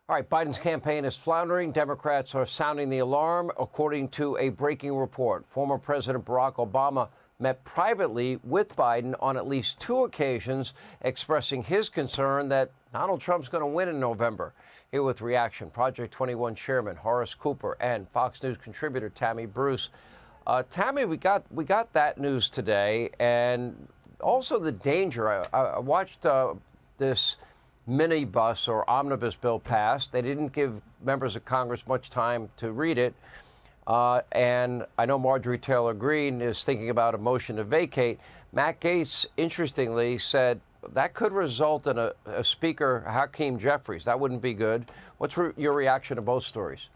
All right, Biden's campaign is floundering. Democrats are sounding the alarm, according to a breaking report. Former President Barack Obama met privately with Biden on at least 2 occasions, expressing his concern that Donald Trump's going to win in November. Here with reaction, Project 21 chairman Horace Cooper and Fox News contributor Tammy Bruce. Tammy, we got that news today, and also the danger. I watched this minibus or omnibus bill passed. They didn't give members of Congress much time to read it. And I know Marjorie Taylor Greene is thinking about a motion to vacate. Matt Gaetz, interestingly, said that could result in a Speaker Hakeem Jeffries. That wouldn't be good. What's your reaction to both stories?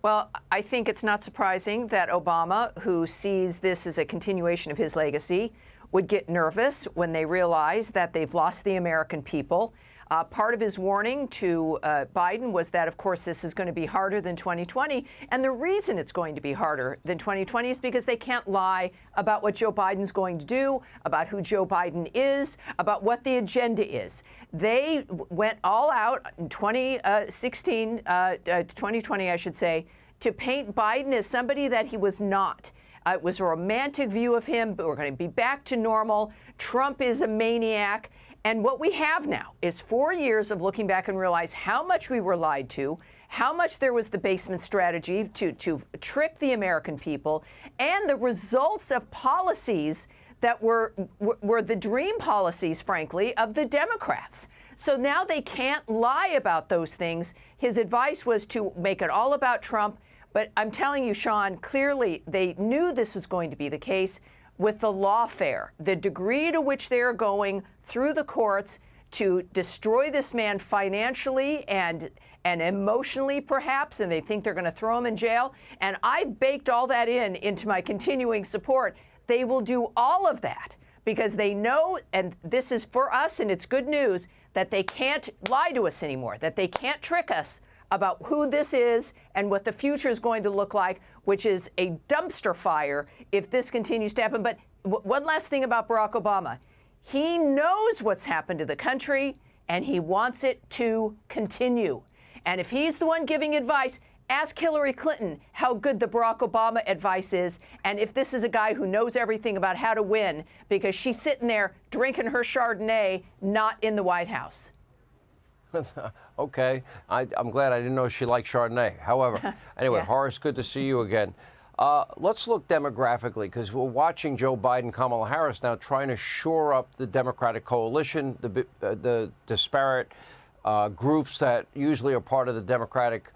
Well, I think it's not surprising that Obama, who sees this as a continuation of his legacy, would get nervous when they realize that they've lost the American people. Part of his warning to Biden was that, of course, this is going to be harder than 2020. And the reason it's going to be harder than 2020 is because they can't lie about what Joe Biden's going to do, about who Joe Biden is, about what the agenda is. They went all out in 2020, I should say, to paint Biden as somebody that he was not. It was a romantic view of him, but we're going to be back to normal. Trump is a maniac. And what we have now is 4 years of looking back and realize how much we were lied to, how much there was the basement strategy to trick the American people, and the results of policies that were the dream policies, frankly, of the Democrats. So now they can't lie about those things. His advice was to make it all about Trump. But I'm telling you, Sean, clearly they knew this was going to be the case. With the lawfare, the degree to which they are going through the courts to destroy this man financially and emotionally, perhaps, and they think they're going to throw him in jail. And I baked all that into my continuing support. They will do all of that because they know, and this is for us, and it's good news, that they can't lie to us anymore, that they can't trick us about who this is and what the future is going to look like, which is a dumpster fire if this continues to happen. But one last thing about Barack Obama. He knows what's happened to the country, and he wants it to continue. And if he's the one giving advice, ask Hillary Clinton how good the Barack Obama advice is, and if this is a guy who knows everything about how to win, because she's sitting there drinking her Chardonnay, not in the White House. Okay. I'm glad I didn't know she liked Chardonnay. However, anyway, Yeah. Horace, good to see you again. Let's look demographically, because we're watching Joe Biden, Kamala Harris now trying to shore up the Democratic coalition, the disparate groups that usually are part of the Democratic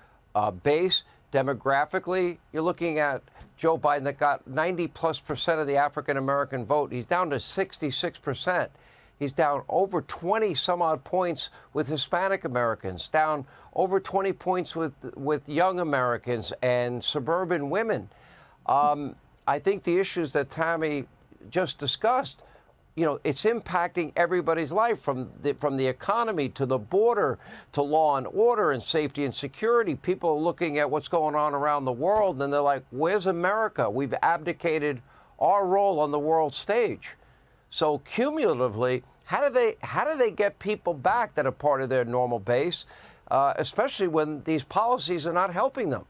base. Demographically, you're looking at Joe Biden that got 90+% of the African-American vote. He's down to 66%. He's down over 20 some odd points with Hispanic Americans, down over 20 points with young Americans and suburban women. I think the issues that Tammy just discussed, it's impacting everybody's life, from the economy to the border to law and order and safety and security. People are looking at what's going on around the world, and they're like, where's America? We've abdicated our role on the world stage. So cumulatively, how do they get people back that are part of their normal base, especially when these policies are not helping them?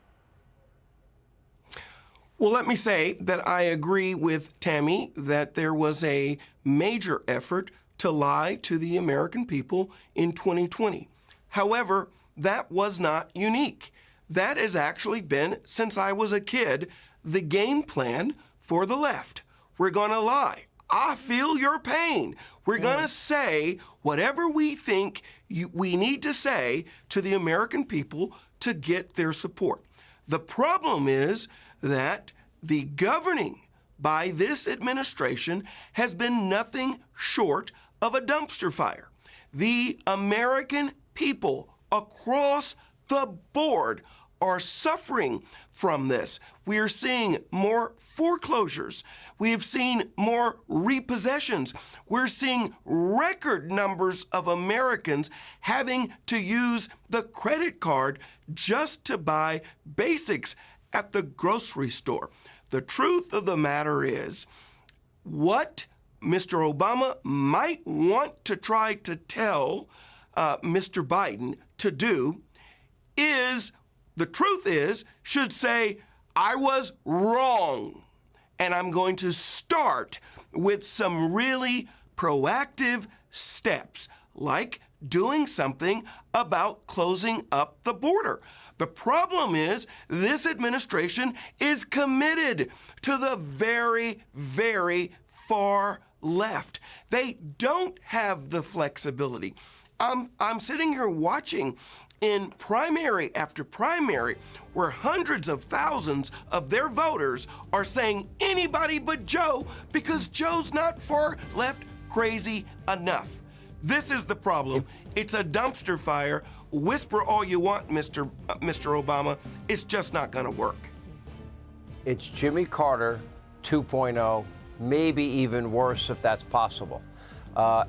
Well, let me say that I agree with Tammy that there was a major effort to lie to the American people in 2020. However, that was not unique. That has actually been, since I was a kid, the game plan for the left. We're going to lie. I feel your pain. We're going to say whatever we think we need to say to the American people to get their support. The problem is that the governing by this administration has been nothing short of a dumpster fire. The American people across the board are suffering from this. We are seeing more foreclosures. We have seen more repossessions. We're seeing record numbers of Americans having to use the credit card just to buy basics at the grocery store. The truth of the matter is, what Mr. Obama might want to try to tell Mr. Biden to do the truth is, should say, I was wrong. And I'm going to start with some really proactive steps, like doing something about closing up the border. The problem is this administration is committed to the very, very far left. They don't have the flexibility. I'm sitting here watching in primary after primary where hundreds of thousands of their voters are saying anybody but Joe because Joe's not far left crazy enough. This is the problem. It's a dumpster fire. Whisper all you want, Mr. Obama. It's just not going to work. It's Jimmy Carter 2.0, maybe even worse if that's possible.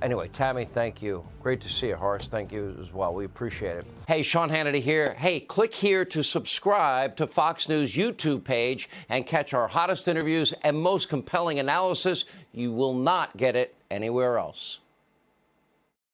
Anyway, Tammy, thank you. Great to see you, Horace. Thank you as well. We appreciate it. Hey, Sean Hannity here. Hey, click here to subscribe to Fox News YouTube page and catch our hottest interviews and most compelling analysis. You will not get it anywhere else.